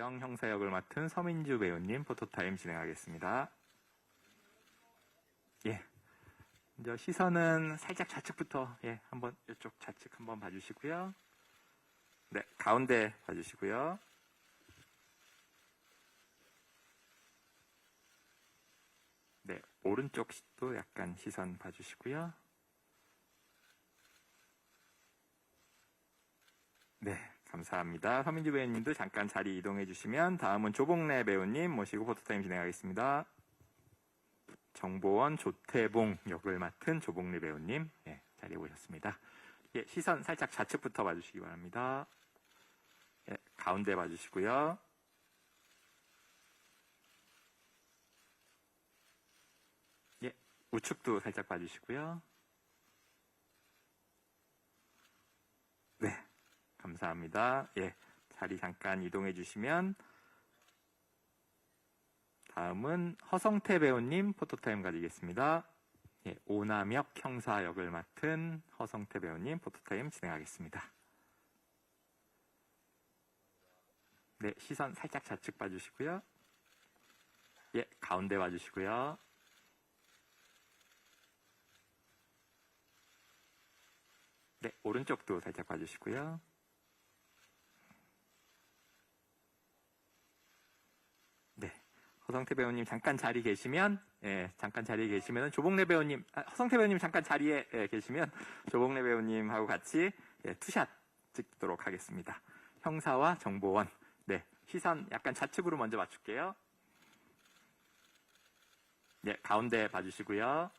이주영 형사 역을 맡은 서민주 배우님 포토타임 진행하겠습니다. 예. 먼저 시선은 살짝 좌측부터, 한번 이쪽 좌측 한번 봐주시고요. 네, 가운데 봐주시고요. 네, 오른쪽도 약간 시선 봐주시고요. 네, 감사합니다. 서민주 배우님도 잠깐 자리 이동해 주시면 다음은 조봉래 배우님 모시고 포토타임 진행하겠습니다. 정보원 조태봉 역을 맡은 조봉래 배우님 자리에 오셨습니다. 시선 살짝 좌측부터 봐주시기 바랍니다. 가운데 봐주시고요. 우측도 살짝 봐주시고요. 네, 감사합니다. 자리 잠깐 이동해 주시면 다음은 허성태 배우님 포토타임 가지겠습니다. 오남혁 형사 역을 맡은 허성태 배우님 포토타임 진행하겠습니다. 네, 시선 살짝 좌측 봐주시고요. 가운데 봐주시고요. 네, 오른쪽도 살짝 봐주시고요. 네, 허성태 배우님 잠깐 자리 계시면, 조봉래 배우님, 허성태 배우님 잠깐 자리에 계시면 조봉래 배우님하고 같이 투샷 찍도록 하겠습니다. 형사와 정보원. 네, 시선 약간 좌측으로 먼저 맞출게요. 네, 가운데 봐주시고요.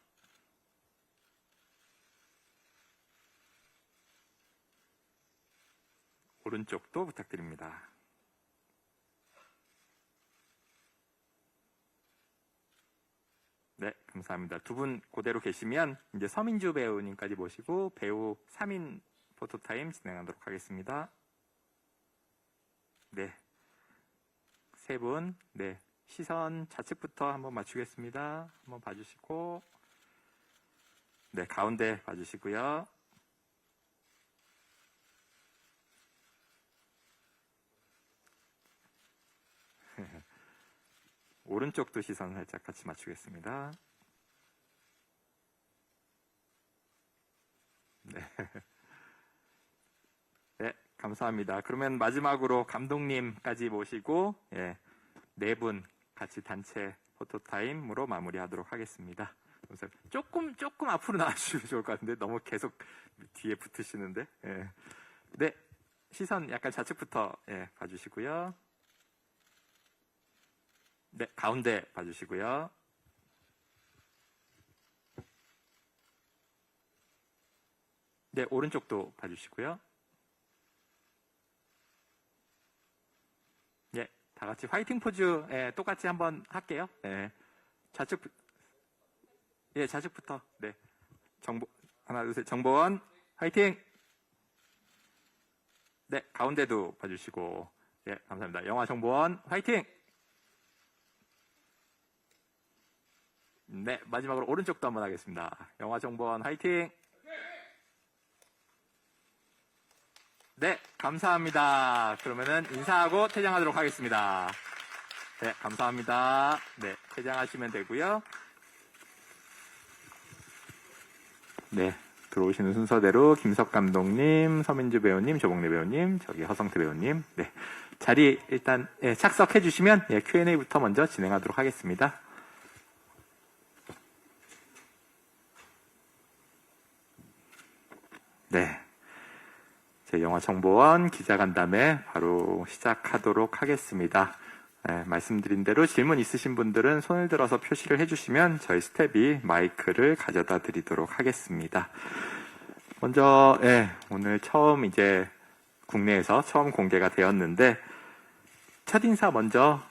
오른쪽도 부탁드립니다. 네, 감사합니다. 두 분 그대로 계시면 이제 서민주 배우님까지 모시고 배우 3인 포토타임 진행하도록 하겠습니다. 네, 세 분, 시선 좌측부터 한번 맞추겠습니다. 한번 봐주시고, 네, 가운데 봐주시고요. 오른쪽도 시선 살짝 같이 맞추겠습니다. 네. 네, 감사합니다. 그러면 마지막으로 감독님까지 모시고 네 분 같이 단체 포토타임으로 마무리하도록 하겠습니다. 조금 앞으로 나와주시면 좋을 것 같은데 너무 계속 뒤에 붙으시는데. 네, 시선 약간 좌측부터 봐주시고요. 네, 가운데 봐주시고요. 네, 오른쪽도 봐주시고요. 네, 다 같이 화이팅 포즈 똑같이 한번 할게요. 좌측부터. 네, 하나, 둘, 셋, 정보원 화이팅. 네, 가운데도 봐주시고, 감사합니다. 영화 정보원 화이팅. 네, 마지막으로 오른쪽도 한번 하겠습니다. 영화 정보원 화이팅. 네, 감사합니다. 그러면은 인사하고 퇴장하도록 하겠습니다. 네, 감사합니다. 네, 퇴장하시면 되고요. 네, 들어오시는 순서대로 김석 감독님, 서민주 배우님, 조봉래 배우님, 저기 허성태 배우님, 네, 자리 일단 착석해 주시면 Q&A부터 먼저 진행하도록 하겠습니다. 네, 제 영화 정보원 기자간담회 바로 시작하도록 하겠습니다. 말씀드린 대로 질문 있으신 분들은 손을 들어서 표시를 해주시면 저희 스텝이 마이크를 가져다 드리도록 하겠습니다. 먼저 오늘 처음 이제 국내에서 처음 공개가 되었는데 첫인사 먼저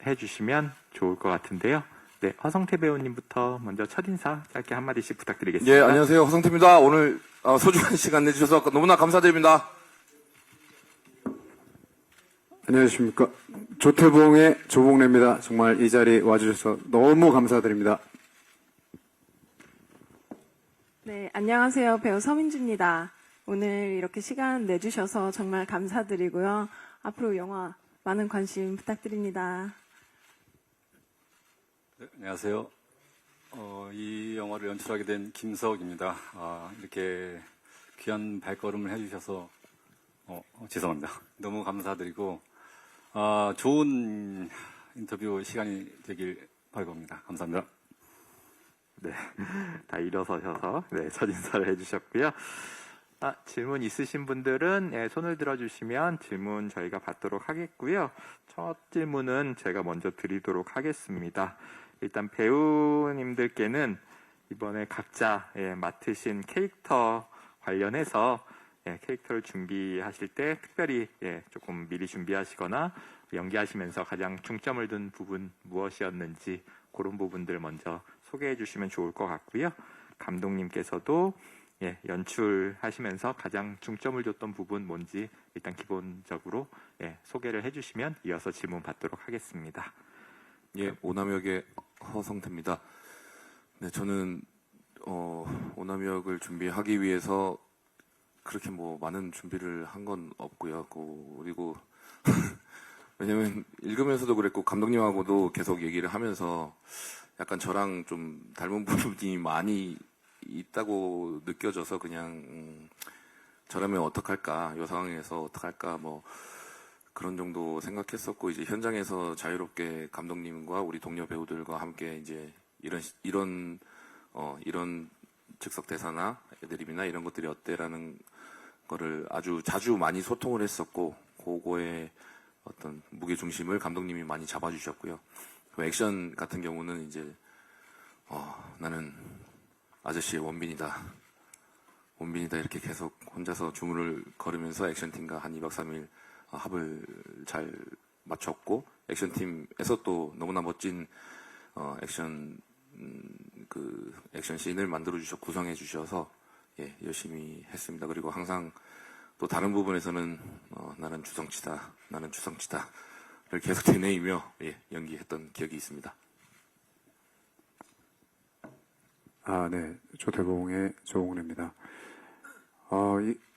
해주시면 좋을 것 같은데요. 네, 허성태 배우님부터 먼저 첫인사 짧게 한마디씩 부탁드리겠습니다. 예, 안녕하세요. 허성태입니다. 오늘 소중한 시간 내주셔서 너무나 감사드립니다. 안녕하십니까. 조태봉의 조봉래입니다. 정말 이 자리에 와주셔서 너무 감사드립니다. 네, 안녕하세요. 배우 서민주입니다. 오늘 이렇게 시간 내주셔서 정말 감사드리고요. 앞으로 영화 많은 관심 부탁드립니다. 네, 안녕하세요. 이 영화를 연출하게 된 김석입니다. 이렇게 귀한 발걸음을 해주셔서 죄송합니다. 너무 감사드리고 좋은 인터뷰 시간이 되길 바랍니다. 감사합니다. 네, 다 일어서셔서 첫 인사를 해주셨고요. 질문 있으신 분들은 손을 들어주시면 질문 저희가 받도록 하겠고요. 첫 질문은 제가 먼저 드리도록 하겠습니다. 일단 배우님들께는 이번에 각자 맡으신 캐릭터 관련해서 캐릭터를 준비하실 때 특별히 조금 미리 준비하시거나 연기하시면서 가장 중점을 둔 부분 무엇이었는지 그런 부분들 먼저 소개해 주시면 좋을 것 같고요. 감독님께서도 연출하시면서 가장 중점을 줬던 부분 뭔지 일단 기본적으로 소개를 해주시면 이어서 질문 받도록 하겠습니다. 예, 오남역의 허성태입니다. 네, 저는 오남역을 준비하기 위해서 그렇게 뭐 많은 준비를 한 건 없고요. 그리고 왜냐면 읽으면서도 그랬고 감독님하고도 계속 얘기를 하면서 약간 저랑 좀 닮은 부분이 많이 있다고 느껴져서 그냥 저라면 어떡할까, 이 상황에서 어떡할까 뭐 그런 정도 생각했었고, 이제 현장에서 자유롭게 감독님과 우리 동료 배우들과 함께 이제 이런 즉석 대사나 애드립이나 이런 것들이 어때라는 거를 아주 자주 많이 소통을 했었고, 그거의 어떤 무게 중심을 감독님이 많이 잡아주셨고요. 그 액션 같은 경우는 이제 나는 아저씨의 원빈이다 이렇게 계속 혼자서 주문을 걸으면서 액션팀과 한 2박 3일 합을 잘 맞췄고, 액션팀에서 또 너무나 멋진 액션 씬을 만들어 주셔 구성해 주셔서 열심히 했습니다. 그리고 항상 또 다른 부분에서는 나는 주성치다를 계속 되뇌이며 연기했던 기억이 있습니다. 네. 조태봉의 조홍래입니다.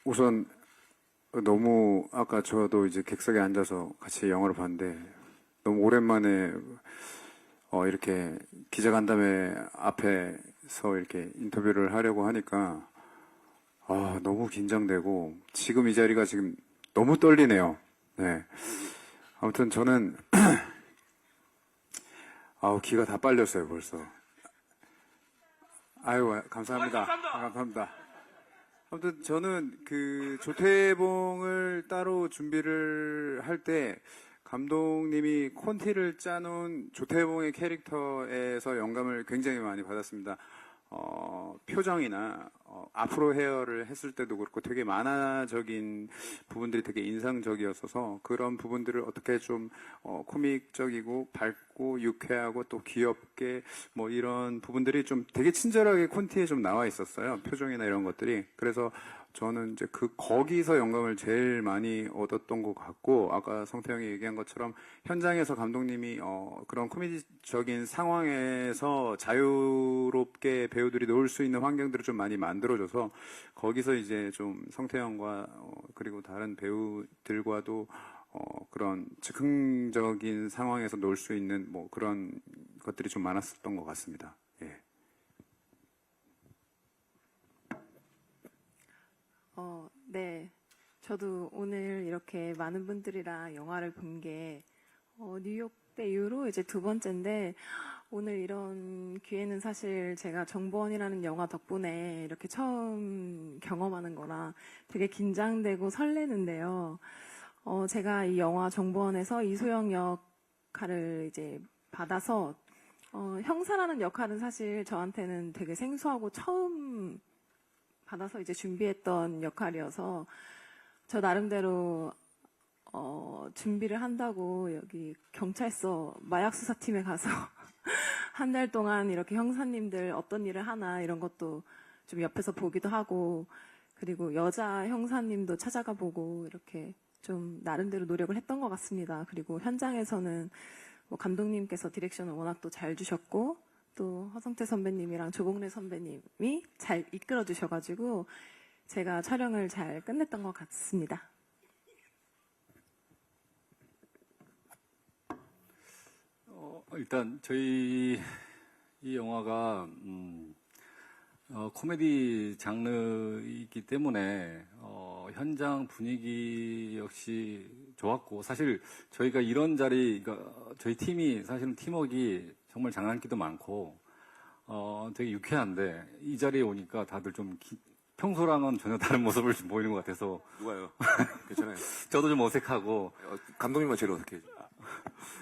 우선 너무 아까 저도 이제 객석에 앉아서 같이 영화를 봤는데 너무 오랜만에 이렇게 기자간담회 앞에서 이렇게 인터뷰를 하려고 하니까 너무 긴장되고 지금 이 자리가 지금 너무 떨리네요. 네. 아무튼 저는 기가 다 빨렸어요 벌써. 아유 감사합니다. 감사합니다. 아무튼 저는 그 조태봉을 따로 준비를 할 때 감독님이 콘티를 짜놓은 조태봉의 캐릭터에서 영감을 굉장히 많이 받았습니다. 표정이나 앞으로 헤어를 했을 때도 그렇고 되게 만화적인 부분들이 되게 인상적이었어서 그런 부분들을 어떻게 좀 코믹적이고 밝고 유쾌하고 또 귀엽게 뭐 이런 부분들이 좀 되게 친절하게 콘티에 좀 나와 있었어요. 표정이나 이런 것들이. 그래서 저는 이제 거기서 영감을 제일 많이 얻었던 것 같고, 아까 성태형이 얘기한 것처럼 현장에서 감독님이 그런 코미디적인 상황에서 자유롭게 배우들이 놀 수 있는 환경들을 좀 많이 만들어줘서 거기서 이제 좀 성태형과 그리고 다른 배우들과도 그런 즉흥적인 상황에서 놀 수 있는 뭐 그런 것들이 좀 많았었던 것 같습니다. 예. 네. 저도 오늘 이렇게 많은 분들이랑 영화를 본 게, 뉴욕 때 이후로 이제 두 번째인데, 오늘 이런 기회는 사실 제가 정보원이라는 영화 덕분에 이렇게 처음 경험하는 거라 되게 긴장되고 설레는데요. 제가 이 영화 정보원에서 이소영 역할을 이제 받아서, 형사라는 역할은 사실 저한테는 되게 생소하고 처음 받아서 이제 준비했던 역할이어서 저 나름대로 준비를 한다고 여기 경찰서 마약수사팀에 가서 한 달 동안 이렇게 형사님들 어떤 일을 하나 이런 것도 좀 옆에서 보기도 하고, 그리고 여자 형사님도 찾아가 보고 이렇게 좀 나름대로 노력을 했던 것 같습니다. 그리고 현장에서는 뭐 감독님께서 디렉션을 워낙 또 잘 주셨고, 또 허성태 선배님이랑 조봉래 선배님이 잘 이끌어 주셔가지고 제가 촬영을 잘 끝냈던 것 같습니다. 일단 저희 이 영화가 코미디 장르이기 때문에 현장 분위기 역시 좋았고, 사실 저희가 이런 자리, 그러니까 저희 팀이 사실은 팀워크가 정말 장난기도 많고 되게 유쾌한데, 이 자리에 오니까 다들 좀 평소랑은 전혀 다른 모습을 좀 보이는 것 같아서 누가요? 괜찮아요. 저도 좀 어색하고, 감독님만 제일 어색해.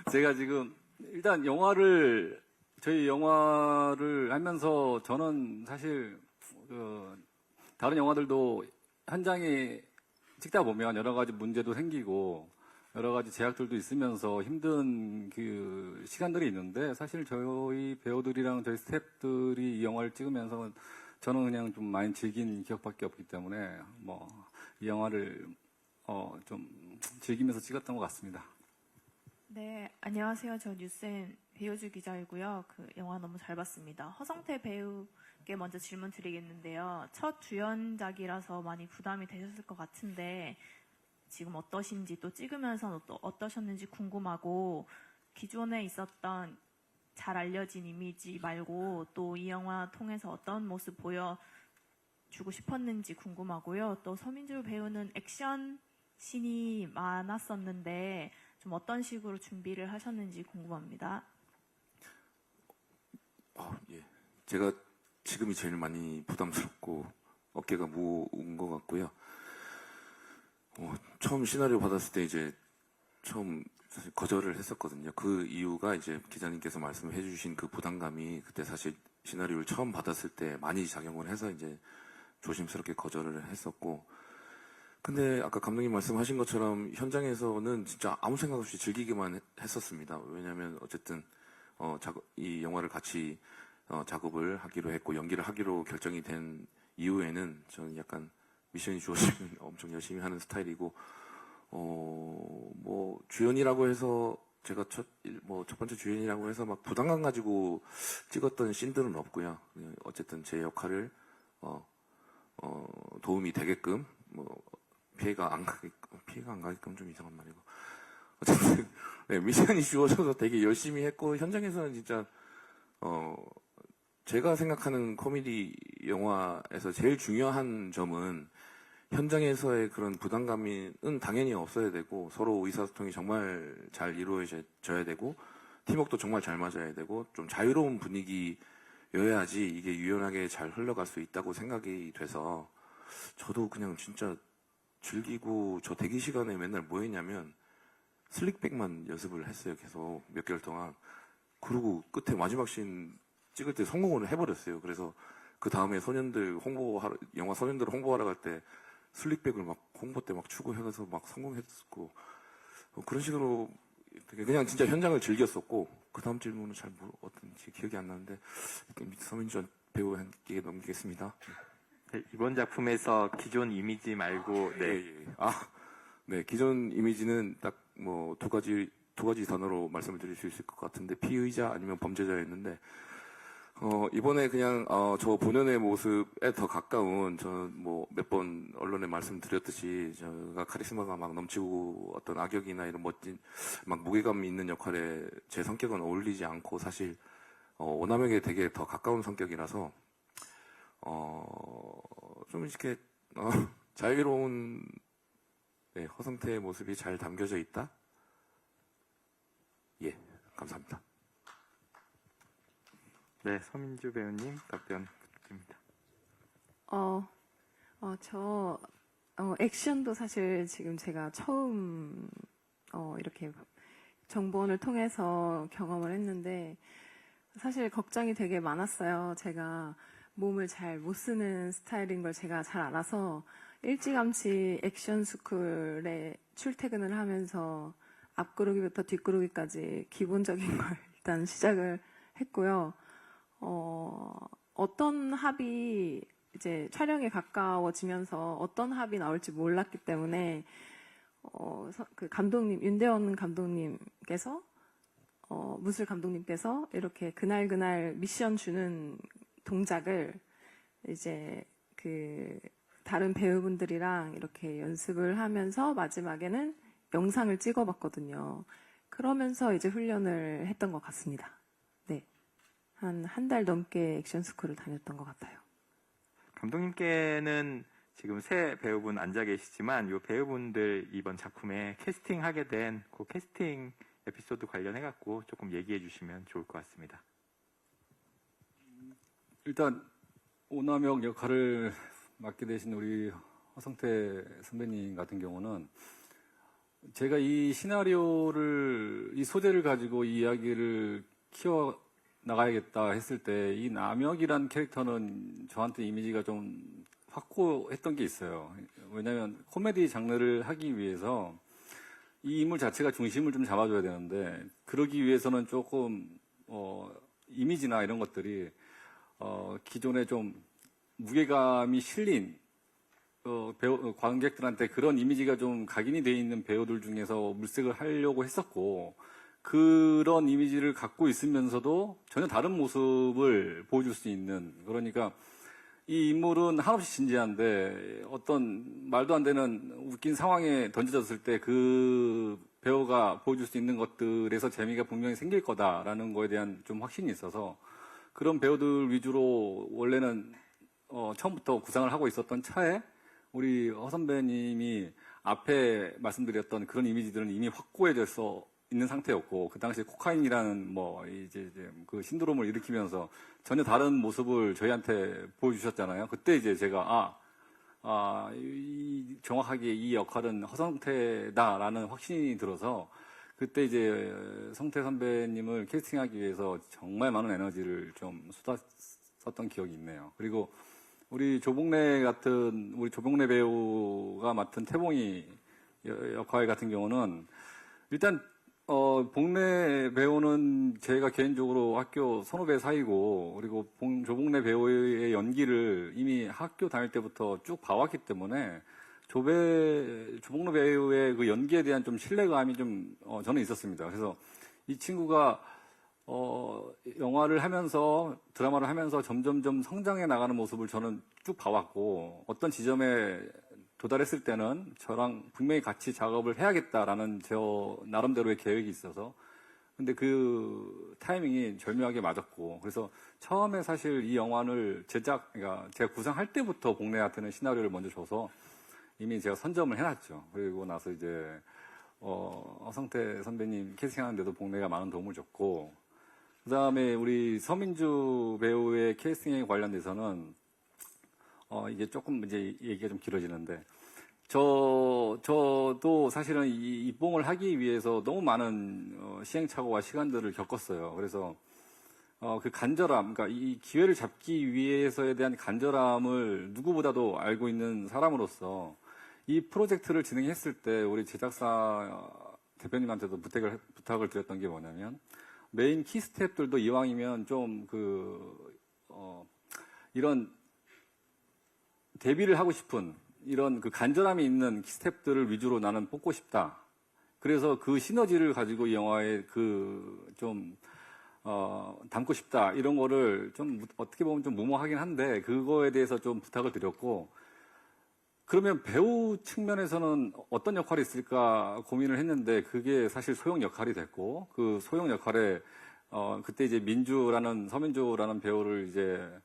제가 지금 일단 저희 영화를 하면서 저는 사실 다른 영화들도 현장에 찍다 보면 여러 가지 문제도 생기고 여러 가지 제약들도 있으면서 힘든 그 시간들이 있는데, 사실 저희 배우들이랑 저희 스태프들이 이 영화를 찍으면서 저는 그냥 좀 많이 즐긴 기억밖에 없기 때문에 이 영화를 좀 즐기면서 찍었던 것 같습니다. 네, 안녕하세요. 저 뉴스엔 배우주 기자이고요. 그 영화 너무 잘 봤습니다. 허성태 배우께 먼저 질문 드리겠는데요. 첫 주연작이라서 많이 부담이 되셨을 것 같은데 지금 어떠신지, 또 찍으면서 또 어떠셨는지 궁금하고, 기존에 있었던 잘 알려진 이미지 말고 또 이 영화 통해서 어떤 모습 보여주고 싶었는지 궁금하고요. 또 서민주 배우는 액션 씬이 많았었는데 좀 어떤 식으로 준비를 하셨는지 궁금합니다. 예. 제가 지금이 제일 많이 부담스럽고 어깨가 무거운 것 같고요. 처음 시나리오 받았을 때 이제 처음 사실 거절을 했었거든요. 그 이유가 이제 기자님께서 말씀해 주신 그 부담감이 그때 사실 시나리오를 처음 받았을 때 많이 작용을 해서 이제 조심스럽게 거절을 했었고, 근데 아까 감독님 말씀하신 것처럼 현장에서는 진짜 아무 생각 없이 즐기기만 했었습니다. 왜냐하면 어쨌든 이 영화를 같이 작업을 하기로 했고 연기를 하기로 결정이 된 이후에는 저는 약간 미션이 주어지면 엄청 열심히 하는 스타일이고, 주연이라고 해서 제가 첫 번째 주연이라고 해서 막 부담감 가지고 찍었던 씬들은 없고요. 어쨌든 제 역할을 도움이 되게끔 피해가 안 가게끔 좀 이상한 말이고, 어쨌든 네, 미션이 주어져서 되게 열심히 했고, 현장에서는 진짜 제가 생각하는 코미디 영화에서 제일 중요한 점은 현장에서의 그런 부담감은 당연히 없어야 되고, 서로 의사소통이 정말 잘 이루어져야 되고, 팀워크도 정말 잘 맞아야 되고, 좀 자유로운 분위기여야지 이게 유연하게 잘 흘러갈 수 있다고 생각이 돼서, 저도 그냥 진짜 즐기고, 저 대기 시간에 맨날 뭐 했냐면 슬릭백만 연습을 했어요. 계속 몇 개월 동안. 그리고 끝에 마지막 씬 찍을 때 성공을 해버렸어요. 그래서 그 다음에 영화 소년들 홍보하러 갈 때 슬릭백을 막 홍보 때 막 추구해서 막 성공했었고, 그런 식으로 되게 그냥 진짜 현장을 즐겼었고, 그 다음 질문은 잘 어떤지 기억이 안 나는데 서민주 배우에게 넘기겠습니다. 네, 이번 작품에서 기존 이미지 말고 네, 기존 이미지는 딱 두 가지 단어로 말씀을 드릴 수 있을 것 같은데, 피의자 아니면 범죄자였는데, 이번에 그냥 저 본연의 모습에 더 가까운, 저 몇 번 언론에 말씀드렸듯이 제가 카리스마가 막 넘치고 어떤 악역이나 이런 멋진 막 무게감 있는 역할에 제 성격은 어울리지 않고, 사실 오남에게 되게 더 가까운 성격이라서 좀 이렇게 자유로운 허성태의 모습이 잘 담겨져 있다? 예, 감사합니다. 네, 서민주 배우님 답변 부탁드립니다. 액션도 사실 지금 제가 처음 이렇게 정보원을 통해서 경험을 했는데, 사실 걱정이 되게 많았어요. 제가 몸을 잘 못 쓰는 스타일인 걸 제가 잘 알아서 일찌감치 액션 스쿨에 출퇴근을 하면서 앞구르기부터 뒷구르기까지 기본적인 걸 일단 시작을 했고요. 어떤 합이 이제 촬영에 가까워지면서 어떤 합이 나올지 몰랐기 때문에 그 감독님, 윤대원 감독님께서 무술 감독님께서 이렇게 그날 미션 주는 동작을 이제 그 다른 배우분들이랑 이렇게 연습을 하면서 마지막에는 영상을 찍어봤거든요. 그러면서 이제 훈련을 했던 것 같습니다. 네. 한 달 넘게 액션 스쿨을 다녔던 것 같아요. 감독님께는 지금 새 배우분 앉아 계시지만 이 배우분들 이번 작품에 캐스팅하게 된 그 캐스팅 에피소드 관련해 갖고 조금 얘기해 주시면 좋을 것 같습니다. 일단 오남역 역할을 맡게 되신 우리 허성태 선배님 같은 경우는 제가 이 시나리오를 이 소재를 가지고 이 이야기를 키워 나가야겠다 했을 때 이 남혁이란 캐릭터는 저한테 이미지가 좀 확고했던 게 있어요. 왜냐하면 코미디 장르를 하기 위해서 이 인물 자체가 중심을 좀 잡아줘야 되는데 그러기 위해서는 조금 이미지나 이런 것들이 기존에 좀 무게감이 실린 관객들한테 그런 이미지가 좀 각인이 돼 있는 배우들 중에서 물색을 하려고 했었고 그런 이미지를 갖고 있으면서도 전혀 다른 모습을 보여줄 수 있는 그러니까 이 인물은 한없이 진지한데 어떤 말도 안 되는 웃긴 상황에 던져졌을 때 그 배우가 보여줄 수 있는 것들에서 재미가 분명히 생길 거다라는 거에 대한 좀 확신이 있어서 그런 배우들 위주로 원래는 처음부터 구상을 하고 있었던 차에 우리 허 선배님이 앞에 말씀드렸던 그런 이미지들은 이미 확고해져서 있는 상태였고 그 당시에 코카인이라는 이제 그 신드롬을 일으키면서 전혀 다른 모습을 저희한테 보여주셨잖아요. 그때 이제 제가 정확하게 이 역할은 허성태다라는 확신이 들어서 그때 이제 성태 선배님을 캐스팅하기 위해서 정말 많은 에너지를 좀 쏟았었던 기억이 있네요. 그리고 우리 조복래 배우가 맡은 태봉이 역할 같은 경우는 일단 복래 배우는 제가 개인적으로 학교 선후배 사이고 그리고 조복래 배우의 연기를 이미 학교 다닐 때부터 쭉 봐왔기 때문에 조복래 배우의 그 연기에 대한 좀 신뢰감이 좀 저는 있었습니다. 그래서 이 친구가 영화를 하면서 드라마를 하면서 점점점 성장해 나가는 모습을 저는 쭉 봐왔고 어떤 지점에 도달했을 때는 저랑 분명히 같이 작업을 해야겠다라는 저 나름대로의 계획이 있어서 근데 그 타이밍이 절묘하게 맞았고 그래서 처음에 사실 이 영화를 그러니까 제가 구상할 때부터 복래한테는 시나리오를 먼저 줘서 이미 제가 선점을 해놨죠. 그리고 나서 이제 허성태 선배님 캐스팅하는데도 복래가 많은 도움을 줬고 그 다음에 우리 서민주 배우의 캐스팅에 관련돼서는 이게 조금 이제 얘기가 좀 길어지는데, 저도 사실은 이 입봉을 하기 위해서 너무 많은 시행착오와 시간들을 겪었어요. 그래서 그 간절함, 그러니까 이 기회를 잡기 위해서에 대한 간절함을 누구보다도 알고 있는 사람으로서 이 프로젝트를 진행했을 때 우리 제작사 대표님한테도 부탁을 드렸던 게 뭐냐면 메인 키 스태프들도 이왕이면 좀 이런 데뷔를 하고 싶은 이런 그 간절함이 있는 스태프들을 위주로 나는 뽑고 싶다. 그래서 그 시너지를 가지고 이 영화에 담고 싶다. 이런 거를 좀 어떻게 보면 좀 무모하긴 한데 그거에 대해서 좀 부탁을 드렸고 그러면 배우 측면에서는 어떤 역할이 있을까 고민을 했는데 그게 사실 소영 역할이 됐고 그 소영 역할에 그때 이제 서민주라는 배우를 이제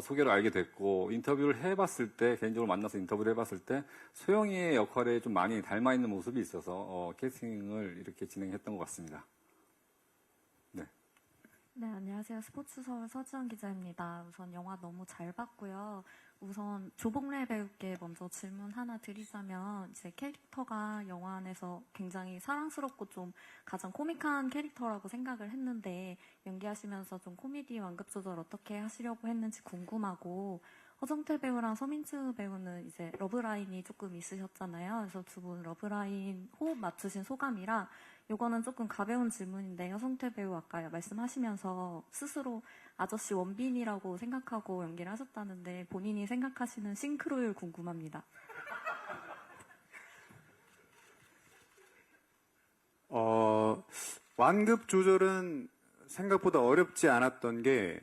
소개를 알게 됐고 인터뷰를 해봤을 때 개인적으로 만나서 인터뷰를 해봤을 때 소영이의 역할에 좀 많이 닮아 있는 모습이 있어서 캐스팅을 이렇게 진행했던 것 같습니다. 네, 안녕하세요. 스포츠서울 서지원 기자입니다. 우선 영화 너무 잘 봤고요. 우선 조복래 배우께 먼저 질문 하나 드리자면 제 캐릭터가 영화 안에서 굉장히 사랑스럽고 좀 가장 코믹한 캐릭터라고 생각을 했는데 연기하시면서 좀 코미디 완급 조절 어떻게 하시려고 했는지 궁금하고 허성태 배우랑 서민주 배우는 이제 러브라인이 조금 있으셨잖아요. 그래서 두 분 러브라인 호흡 맞추신 소감이라 요거는 조금 가벼운 질문인데 허성태 배우 아까 말씀하시면서 스스로 아저씨 원빈이라고 생각하고 연기를 하셨다는데 본인이 생각하시는 싱크로율 궁금합니다. 완급 조절은 생각보다 어렵지 않았던 게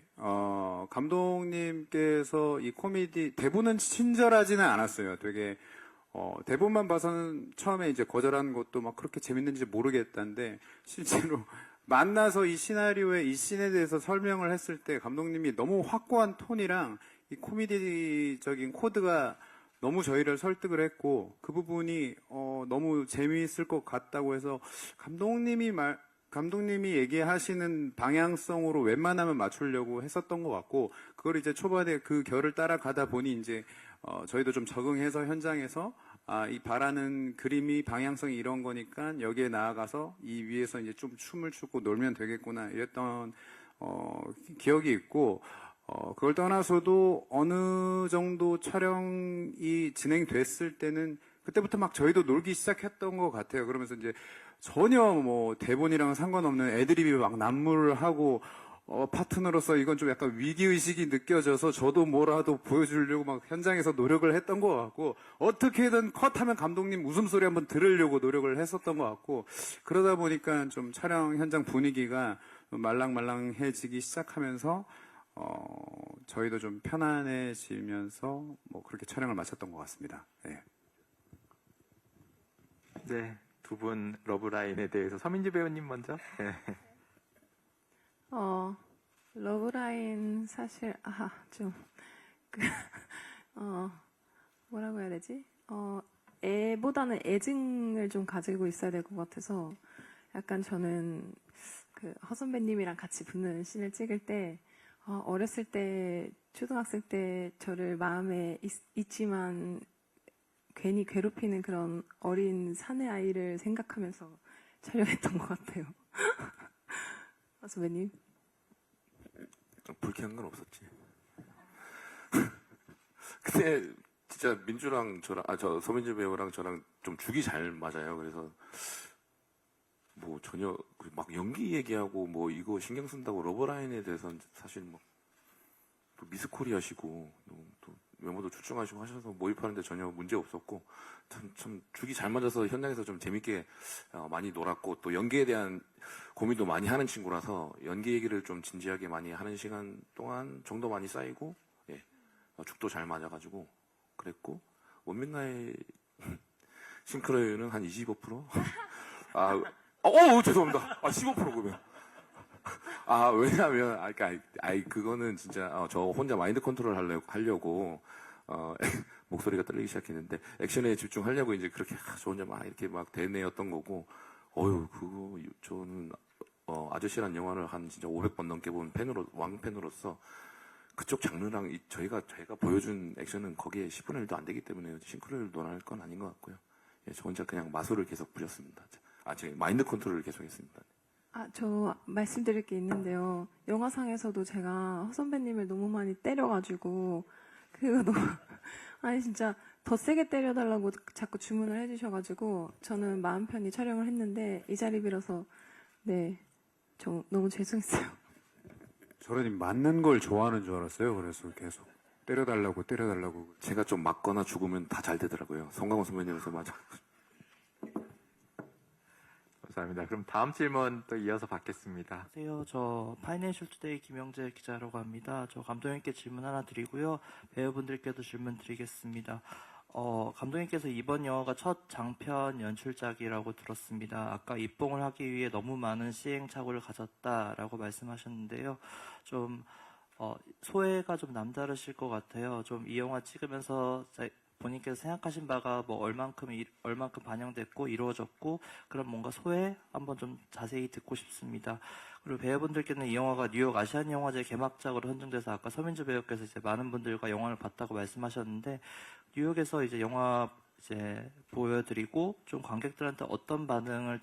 감독님께서 이 코미디 대본은 친절하지는 않았어요. 되게 대본만 봐서는 처음에 이제 거절한 것도 막 그렇게 재밌는지 모르겠다는데 실제로 만나서 이 시나리오의 이 씬에 대해서 설명을 했을 때 감독님이 너무 확고한 톤이랑 이 코미디적인 코드가 너무 저희를 설득을 했고 그 부분이 너무 재미있을 것 같다고 해서 감독님이 얘기하시는 방향성으로 웬만하면 맞추려고 했었던 것 같고 그걸 이제 초반에 그 결을 따라가다 보니 이제 저희도 좀 적응해서 현장에서 이 바라는 그림이 방향성이 이런 거니까 여기에 나아가서 이 위에서 이제 좀 춤을 추고 놀면 되겠구나 이랬던 기억이 있고 그걸 떠나서도 어느 정도 촬영이 진행됐을 때는 그때부터 막 저희도 놀기 시작했던 것 같아요. 그러면서 이제 전혀 뭐 대본이랑 상관없는 애드립이 막 난무하고 파트너로서 이건 좀 약간 위기의식이 느껴져서 저도 뭐라도 보여주려고 막 현장에서 노력을 했던 것 같고 어떻게든 컷하면 감독님 웃음소리 한번 들으려고 노력을 했었던 것 같고 그러다 보니까 좀 촬영 현장 분위기가 말랑말랑해지기 시작하면서 저희도 좀 편안해지면서 뭐 그렇게 촬영을 마쳤던 것 같습니다. 네. 네, 두 분 러브라인에 대해서 서민지 배우님 먼저. 네. 러브라인 사실 뭐라고 해야 되지? 애보다는 애증을 좀 가지고 있어야 될 것 같아서 약간 저는 그 허 선배님이랑 같이 붙는 씬을 찍을 때 어렸을 때 초등학생 때 저를 마음에 있지만 괜히 괴롭히는 그런 어린 사내 아이를 생각하면서 촬영했던 것 같아요. 허 선배님. 불쾌한 건 없었지. 근데 진짜 민주랑 저랑 저 서민지 배우랑 저랑 좀 죽이 잘 맞아요. 그래서 뭐 전혀 막 연기 얘기하고 뭐 이거 신경 쓴다고 러브라인에 대해서는 사실 뭐 또 미스 코리아시고 또 외모도 출중하시고 하셔서 몰입하는데 전혀 문제 없었고 참 죽이 잘 맞아서 현장에서 좀 재밌게 많이 놀았고 또 연기에 대한 고민도 많이 하는 친구라서 연기 얘기를 좀 진지하게 많이 하는 시간 동안 정도 많이 쌓이고 죽도 잘 맞아가지고 그랬고 원민가의 싱크로율은 한 25%? 죄송합니다. 15% 그러면. 왜냐면, 그거는 진짜, 저 혼자 마인드 컨트롤 하려고, 목소리가 떨리기 시작했는데, 액션에 집중하려고 이제 그렇게, 저 혼자 막 이렇게 막 대내였던 거고, 저는, 아저씨란 영화를 한 진짜 500번 넘게 본 왕팬으로서, 그쪽 장르랑 저희가 보여준 액션은 거기에 10분의 1도 안 되기 때문에 싱크로율 논할 건 아닌 것 같고요. 저 혼자 그냥 마술을 계속 부렸습니다. 제가 마인드 컨트롤을 계속 했습니다. 저 말씀드릴 게 있는데요. 영화상에서도 제가 허 선배님을 너무 많이 때려가지고, 그거 너무, 진짜 더 세게 때려달라고 자꾸 주문을 해주셔가지고, 저는 마음 편히 촬영을 했는데, 이 자리 빌어서, 저 너무 죄송했어요. 저는 맞는 걸 좋아하는 줄 알았어요. 그래서 계속 때려달라고. 제가 좀 맞거나 죽으면 다 잘 되더라고요. 송강호 선배님에서 맞아. 감사합니다. 그럼 다음 질문 또 이어서 받겠습니다. 안녕하세요. 저 파이낸셜 투데이 김영재 기자라고 합니다. 저 감독님께 질문 하나 드리고요. 배우분들께도 질문 드리겠습니다. 감독님께서 이번 영화가 첫 장편 연출작이라고 들었습니다. 아까 입봉을 하기 위해 너무 많은 시행착오를 가졌다라고 말씀하셨는데요. 좀 소회가 좀 남다르실 것 같아요. 좀 이 영화 찍으면서 본인께서 생각하신 바가 뭐 얼만큼 반영됐고 이루어졌고 그런 뭔가 소회 한번 좀 자세히 듣고 싶습니다. 그리고 배우분들께는 이 영화가 뉴욕 아시안 영화제 개막작으로 선정돼서 아까 서민주 배우께서 이제 많은 분들과 영화를 봤다고 말씀하셨는데 뉴욕에서 이제 영화 이제 보여드리고 좀 관객들한테 어떤 반응을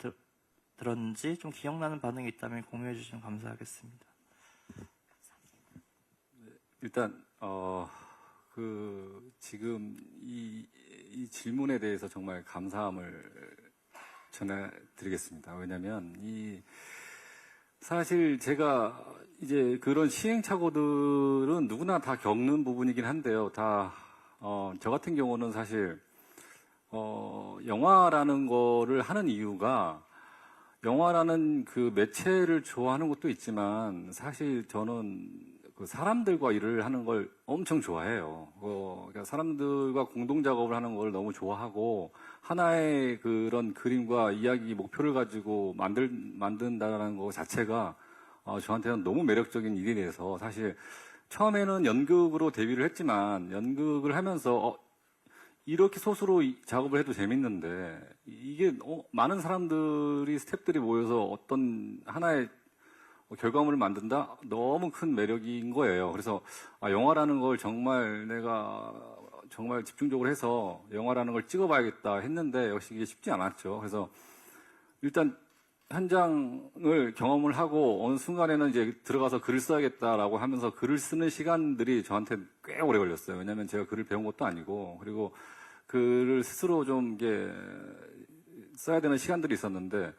들었는지 좀 기억나는 반응이 있다면 공유해 주시면 감사하겠습니다. 일단 지금 이 질문에 대해서 정말 감사함을 전해드리겠습니다. 왜냐면 사실 제가 이제 그런 시행착오들은 누구나 다 겪는 부분이긴 한데요. 저 같은 경우는 사실 영화라는 거를 하는 이유가 영화라는 그 매체를 좋아하는 것도 있지만 사실 저는 그 사람들과 일을 하는 걸 엄청 좋아해요. 그러니까 사람들과 공동 작업을 하는 걸 너무 좋아하고 하나의 그런 그림과 이야기 목표를 가지고 만든다라는 거 자체가 저한테는 너무 매력적인 일이 돼서 사실 처음에는 연극으로 데뷔를 했지만 연극을 하면서 이렇게 소수로 작업을 해도 재밌는데 이게 많은 사람들이 스태프들이 모여서 어떤 하나의 결과물을 만든다? 너무 큰 매력인 거예요. 그래서 영화라는 걸 정말 내가 정말 집중적으로 해서 영화라는 걸 찍어봐야겠다 했는데 역시 이게 쉽지 않았죠. 그래서 일단 현장을 경험을 하고 어느 순간에는 이제 들어가서 글을 써야겠다라고 하면서 글을 쓰는 시간들이 저한테 꽤 오래 걸렸어요. 왜냐하면 제가 글을 배운 것도 아니고 그리고 글을 스스로 좀 이게 써야 되는 시간들이 있었는데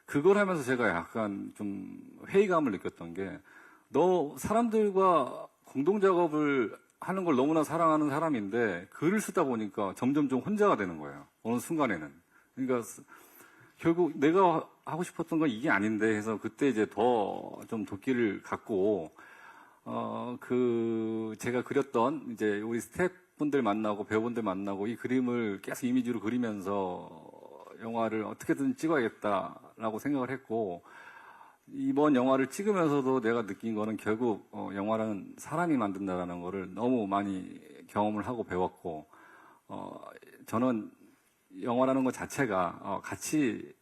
그걸 하면서 제가 약간 좀 회의감을 느꼈던 게 너 사람들과 공동 작업을 하는 걸 너무나 사랑하는 사람인데 글을 쓰다 보니까 점점 좀 혼자가 되는 거예요. 어느 순간에는. 그러니까 결국 내가 하고 싶었던 건 이게 아닌데 해서 그때 이제 더 좀 도끼를 갖고 제가 그렸던 이제 우리 스태프분들 만나고 배우분들 만나고 이 그림을 계속 이미지로 그리면서 영화를 어떻게든 찍어야겠다라고 생각을 했고 이번 영화를 찍으면서도 내가 느낀 거는 결국 영화라는 사람이 만든다라는 거를 너무 많이 경험을 하고 배웠고 저는 영화라는 것 자체가 같이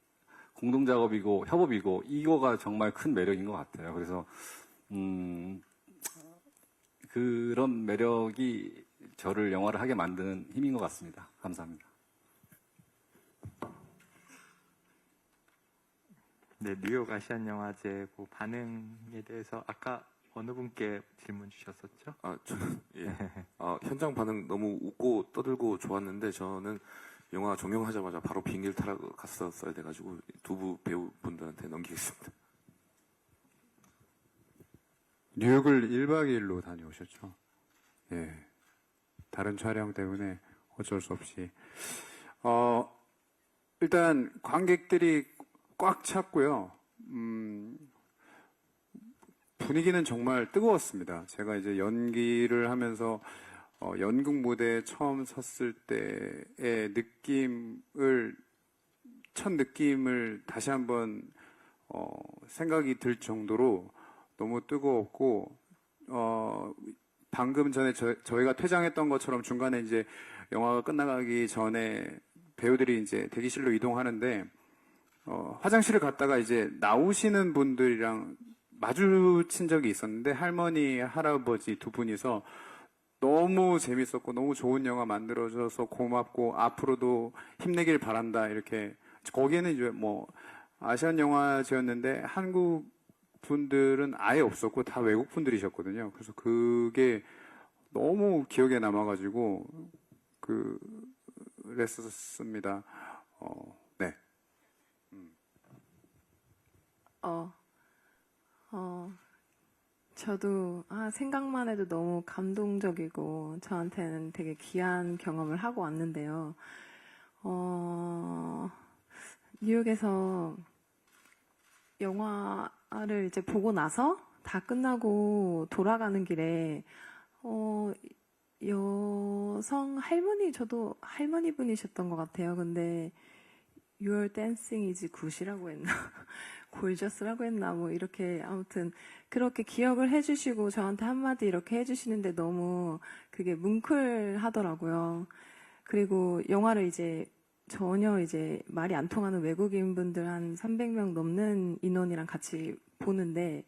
공동 작업이고 협업이고 이거가 정말 큰 매력인 것 같아요. 그래서 그런 매력이 저를 영화를 하게 만드는 힘인 것 같습니다. 감사합니다. 네, 뉴욕 아시안 영화제 그 반응에 대해서 아까 어느 분께 질문 주셨었죠? 저는 현장 반응 너무 웃고 떠들고 좋았는데 저는 영화 종영하자마자 바로 비행기를 타러 갔었어야 돼가지고 두 배우분들한테 넘기겠습니다. 뉴욕을 1박 2일로 다녀오셨죠? 예. 다른 촬영 때문에 어쩔 수 없이. 일단 관객들이 꽉 찼고요. 분위기는 정말 뜨거웠습니다. 제가 이제 연기를 하면서 연극 무대에 처음 섰을 때의 첫 느낌을 다시 한번 생각이 들 정도로 너무 뜨거웠고 방금 전에 저희가 퇴장했던 것처럼 중간에 이제 영화가 끝나가기 전에 배우들이 이제 대기실로 이동하는데 화장실을 갔다가 이제 나오시는 분들이랑 마주친 적이 있었는데 할머니, 할아버지 두 분이서 너무 재밌었고 너무 좋은 영화 만들어줘서 고맙고 앞으로도 힘내길 바란다 이렇게 거기에는 이제 뭐 아시안 영화제였는데 한국 분들은 아예 없었고 다 외국 분들이셨거든요. 그래서 그게 너무 기억에 남아가지고 그랬었습니다. 네. 저도 생각만 해도 너무 감동적이고 저한테는 되게 귀한 경험을 하고 왔는데요. 뉴욕에서 영화를 이제 보고 나서 다 끝나고 돌아가는 길에 여성 할머니, 저도 할머니 분이셨던 것 같아요. 근데 Your dancing is good이라고 했나? 골저스라고 했나? 뭐 이렇게 아무튼 그렇게 기억을 해주시고 저한테 한마디 이렇게 해주시는데 너무 그게 뭉클하더라고요. 그리고 영화를 이제 전혀 이제 말이 안 통하는 외국인 분들 한 300명 넘는 인원이랑 같이 보는데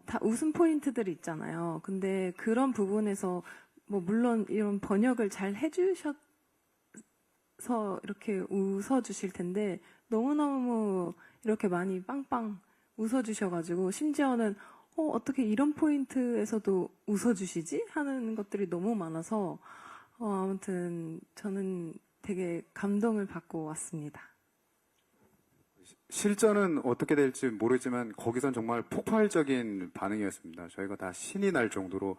다 웃음 포인트들이 있잖아요. 근데 그런 부분에서 뭐 물론 이런 번역을 잘 해주셔서 이렇게 웃어주실 텐데 너무너무 이렇게 많이 빵빵 웃어주셔가지고 심지어는 어떻게 이런 포인트에서도 웃어주시지? 하는 것들이 너무 많아서 아무튼 저는 되게 감동을 받고 왔습니다. 실전은 어떻게 될지 모르지만 거기선 정말 폭발적인 반응이었습니다. 저희가 다 신이 날 정도로.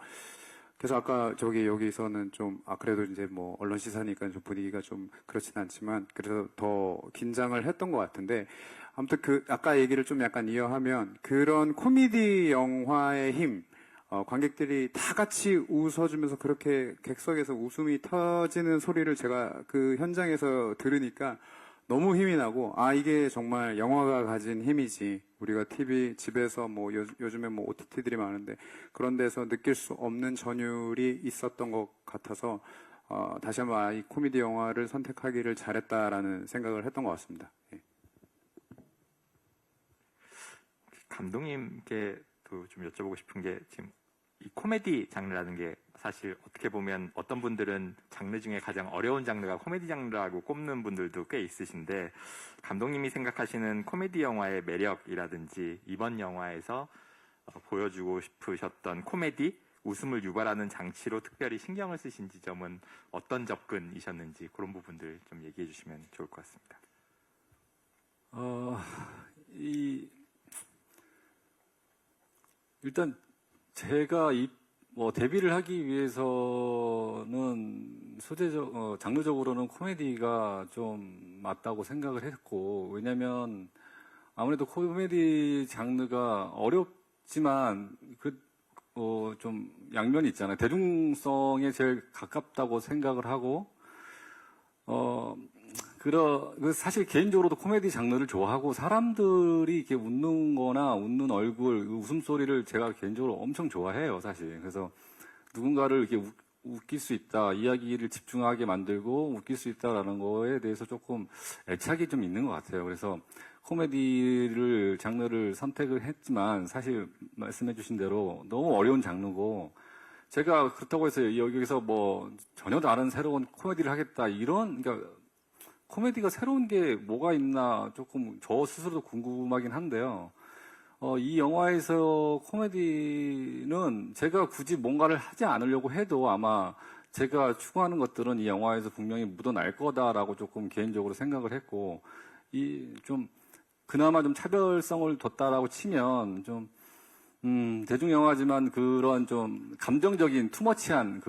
그래서 아까 여기서는 좀 그래도 이제 뭐 언론 시사니까 좀 분위기가 좀 그렇진 않지만 그래서 더 긴장을 했던 것 같은데 아무튼 아까 얘기를 좀 약간 이어하면 그런 코미디 영화의 힘, 관객들이 다 같이 웃어주면서 그렇게 객석에서 웃음이 터지는 소리를 제가 그 현장에서 들으니까 너무 힘이 나고, 아, 이게 정말 영화가 가진 힘이지. 우리가 TV, 집에서 뭐 요즘에 뭐 OTT들이 많은데 그런 데서 느낄 수 없는 전율이 있었던 것 같아서 다시 한번 이 코미디 영화를 선택하기를 잘했다라는 생각을 했던 것 같습니다. 예. 감독님께도 좀 여쭤보고 싶은 게, 지금 이 코미디 장르라는 게 사실 어떻게 보면 어떤 분들은 장르 중에 가장 어려운 장르가 코미디 장르라고 꼽는 분들도 꽤 있으신데, 감독님이 생각하시는 코미디 영화의 매력이라든지 이번 영화에서 보여주고 싶으셨던 코미디, 웃음을 유발하는 장치로 특별히 신경을 쓰신 지점은 어떤 접근이셨는지 그런 부분들 좀 얘기해 주시면 좋을 것 같습니다. 일단 제가 데뷔를 하기 위해서는 장르적으로는 코미디가 좀 맞다고 생각을 했고, 왜냐면 아무래도 코미디 장르가 어렵지만 좀 양면이 있잖아요. 대중성에 제일 가깝다고 생각을 하고, 사실 개인적으로도 코미디 장르를 좋아하고, 사람들이 이렇게 웃는 거나 웃는 얼굴, 웃음소리를 제가 개인적으로 엄청 좋아해요, 사실. 그래서 누군가를 이렇게 웃길 수 있다, 이야기를 집중하게 만들고 웃길 수 있다라는 거에 대해서 조금 애착이 좀 있는 것 같아요. 그래서 코미디를 장르를 선택을 했지만, 사실 말씀해주신 대로 너무 어려운 장르고, 제가 그렇다고 해서 여기서 뭐 전혀 다른 새로운 코미디를 하겠다, 그러니까 코미디가 새로운 게 뭐가 있나 조금 저 스스로도 궁금하긴 한데요. 이 영화에서 코미디는 제가 굳이 뭔가를 하지 않으려고 해도 아마 제가 추구하는 것들은 이 영화에서 분명히 묻어날 거다라고 조금 개인적으로 생각을 했고, 그나마 좀 차별성을 뒀다라고 치면 대중 영화지만 그런 좀 감정적인 투머치한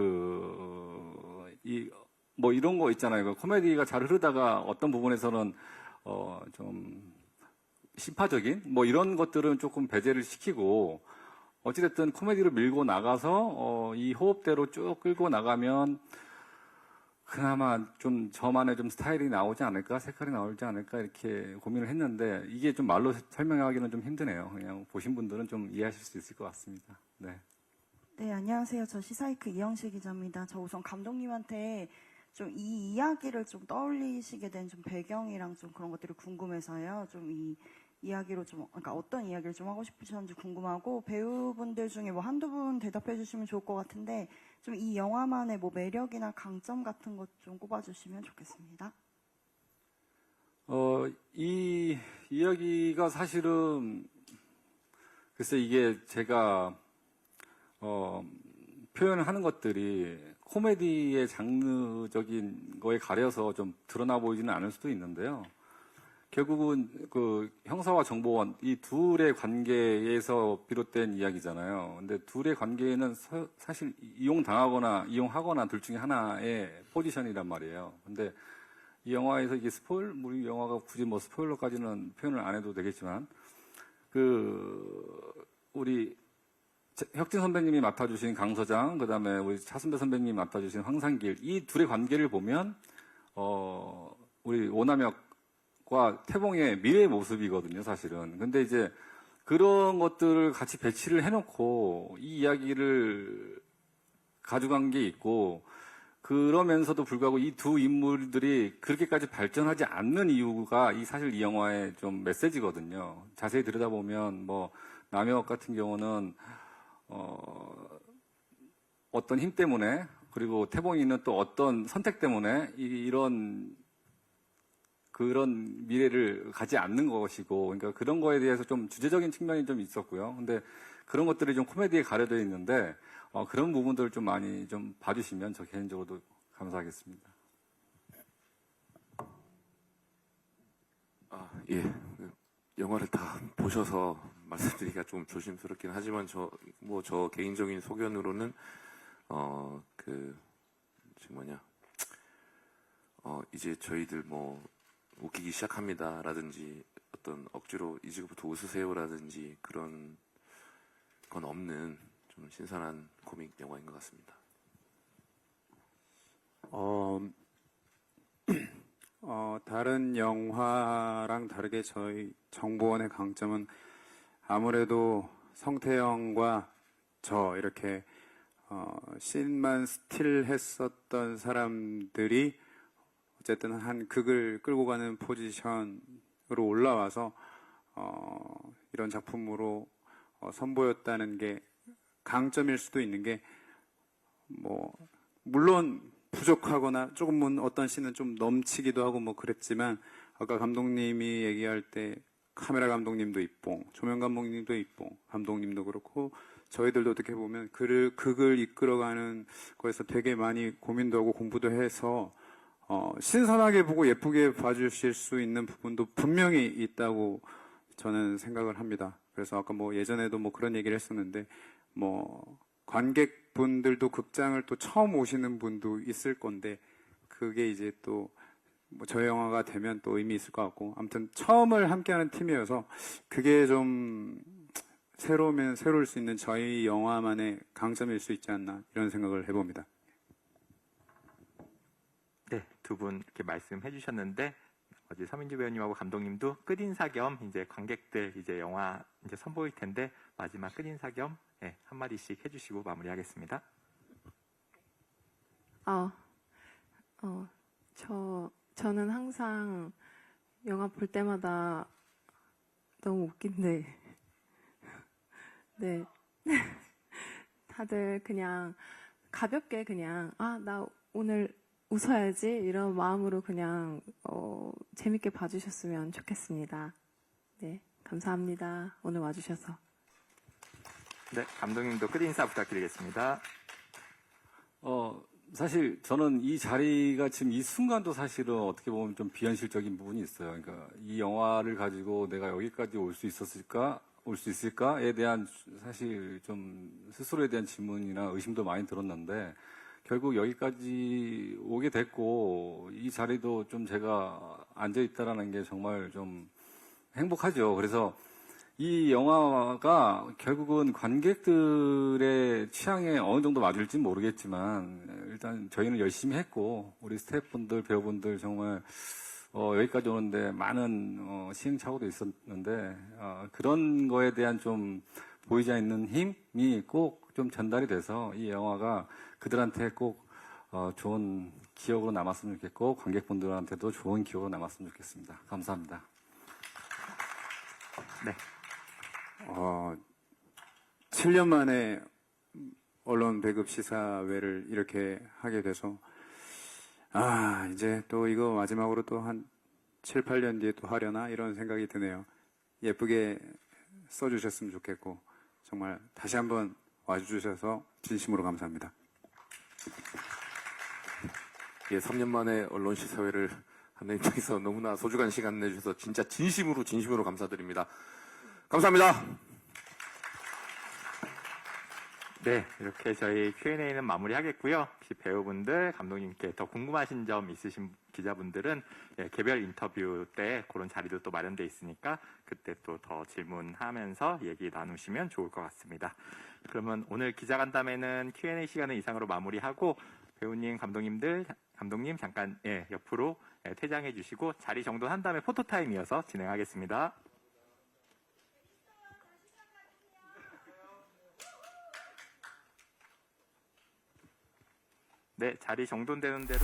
뭐 이런 거 있잖아요. 코미디가 잘 흐르다가 어떤 부분에서는 좀 시파적인 뭐 이런 것들은 조금 배제를 시키고, 어찌됐든 코미디를 밀고 나가서 이 호흡대로 쭉 끌고 나가면 그나마 좀 저만의 좀 스타일이 나오지 않을까, 색깔이 나오지 않을까, 이렇게 고민을 했는데, 이게 좀 말로 설명하기는 좀 힘드네요. 그냥 보신 분들은 좀 이해하실 수 있을 것 같습니다. 네. 네, 안녕하세요. 저 시사이크 이영실 기자입니다. 저 우선 감독님한테 좀 이 이야기를 좀 떠올리시게 된 좀 배경이랑 좀 그런 것들이 궁금해서요. 좀 이 이야기로 그러니까 어떤 이야기를 좀 하고 싶으셨는지 궁금하고, 배우분들 중에 뭐 한두 분 대답해 주시면 좋을 것 같은데, 좀 이 영화만의 뭐 매력이나 강점 같은 것 좀 꼽아주시면 좋겠습니다. 이 이야기가 사실은, 글쎄 이게 제가, 표현을 하는 것들이 코미디의 장르적인 거에 가려서 좀 드러나 보이지는 않을 수도 있는데요. 결국은 그 형사와 정보원, 이 둘의 관계에서 비롯된 이야기잖아요. 근데 둘의 관계는 사실 이용당하거나 이용하거나 둘 중에 하나의 포지션이란 말이에요. 근데 이 영화에서 이게 우리 영화가 굳이 뭐 스포일러까지는 표현을 안 해도 되겠지만, 우리 혁진 선배님이 맡아주신 강서장, 그 다음에 우리 차순배 선배님이 맡아주신 황상길, 이 둘의 관계를 보면, 우리 오남혁과 태봉의 미래의 모습이거든요, 사실은. 근데 이제 그런 것들을 같이 배치를 해놓고 이 이야기를 가져간 게 있고, 그러면서도 불구하고 이 두 인물들이 그렇게까지 발전하지 않는 이유가 사실 이 영화의 좀 메시지거든요. 자세히 들여다보면 뭐 남혁 같은 경우는 어떤 힘 때문에, 그리고 태봉이는 또 어떤 선택 때문에 그런 미래를 가지 않는 것이고, 그러니까 그런 거에 대해서 좀 주제적인 측면이 좀 있었고요. 근데 그런 것들이 좀 코미디에 가려져 있는데, 그런 부분들을 좀 많이 좀 봐주시면 저 개인적으로도 감사하겠습니다. 예. 영화를 다 보셔서 말씀드리기가 좀 조심스럽긴 하지만 저 개인적인 소견으로는 이제 저희들 뭐 웃기기 시작합니다라든지 어떤 억지로 이제부터 웃으세요라든지 그런 건 없는 좀 신선한 코믹 영화인 것 같습니다. 다른 영화랑 다르게 저희 정보원의 강점은 아무래도 성태형과 저 이렇게 씬만 스틸했었던 사람들이 어쨌든 한 극을 끌고 가는 포지션으로 올라와서 이런 작품으로 선보였다는 게 강점일 수도 있는 게 물론 부족하거나 조금은 어떤 씬은 좀 넘치기도 하고 뭐 그랬지만 아까 감독님이 얘기할 때 카메라 감독님도 있고 조명 감독님도 있고 감독님도 그렇고 저희들도 어떻게 보면 극을 이끌어가는 거에서 되게 많이 고민도 하고 공부도 해서 신선하게 보고 예쁘게 봐주실 수 있는 부분도 분명히 있다고 저는 생각을 합니다. 그래서 아까 뭐 예전에도 뭐 그런 얘기를 했었는데 뭐 관객분들도 극장을 또 처음 오시는 분도 있을 건데 그게 이제 또 뭐 저희 영화가 되면 또 의미 있을 것 같고 아무튼 처음을 함께하는 팀이어서 그게 좀 새로우면 새로울 수 있는 저희 영화만의 강점일 수 있지 않나 이런 생각을 해봅니다. 네, 두 분 이렇게 말씀해 주셨는데 어제 서민주 배우님하고 감독님도 끝인사 겸 이제 관객들 이제 영화 이제 선보일 텐데 마지막 끝인사 겸 한마디씩 해주시고 마무리하겠습니다. 저는 항상 영화 볼 때마다 너무 웃긴데, 네. 다들 그냥 가볍게 그냥, 나 오늘 웃어야지 이런 마음으로 그냥, 재밌게 봐주셨으면 좋겠습니다. 네. 감사합니다. 오늘 와주셔서. 네, 감독님도 끝인사 부탁드리겠습니다. 사실 저는 이 자리가 지금 이 순간도 사실은 어떻게 보면 좀 비현실적인 부분이 있어요. 그러니까 이 영화를 가지고 내가 여기까지 올 수 있을까에 대한 사실 좀 스스로에 대한 질문이나 의심도 많이 들었는데 결국 여기까지 오게 됐고 이 자리도 좀 제가 앉아 있다라는 게 정말 좀 행복하죠. 그래서 이 영화가 결국은 관객들의 취향에 어느 정도 맞을지는 모르겠지만 일단 저희는 열심히 했고 우리 스태프분들, 배우분들 정말 여기까지 오는데 많은 시행착오도 있었는데 그런 거에 대한 좀 보이지 않는 힘이 꼭 좀 전달이 돼서 이 영화가 그들한테 꼭 좋은 기억으로 남았으면 좋겠고 관객분들한테도 좋은 기억으로 남았으면 좋겠습니다. 감사합니다. 네. 7년 만에 언론 배급 시사회를 이렇게 하게 돼서 이제 또 이거 마지막으로 또 한 7, 8년 뒤에 또 하려나 이런 생각이 드네요. 예쁘게 써주셨으면 좋겠고 정말 다시 한번 와주셔서 진심으로 감사합니다. 예, 3년 만에 언론 시사회를 하는 입장에서 너무나 소중한 시간 내주셔서 진짜 진심으로 감사드립니다. 감사합니다. 네, 이렇게 저희 Q&A는 마무리하겠고요. 혹시 배우분들, 감독님께 더 궁금하신 점 있으신 기자분들은 개별 인터뷰 때 그런 자리도 또 마련돼 있으니까 그때 또 더 질문하면서 얘기 나누시면 좋을 것 같습니다. 그러면 오늘 기자간담회는 Q&A 시간을 이상으로 마무리하고 배우님, 감독님 잠깐 옆으로 퇴장해 주시고 자리 정돈한 다음에 포토타임 이어서 진행하겠습니다. 네, 자리 정돈되는 대로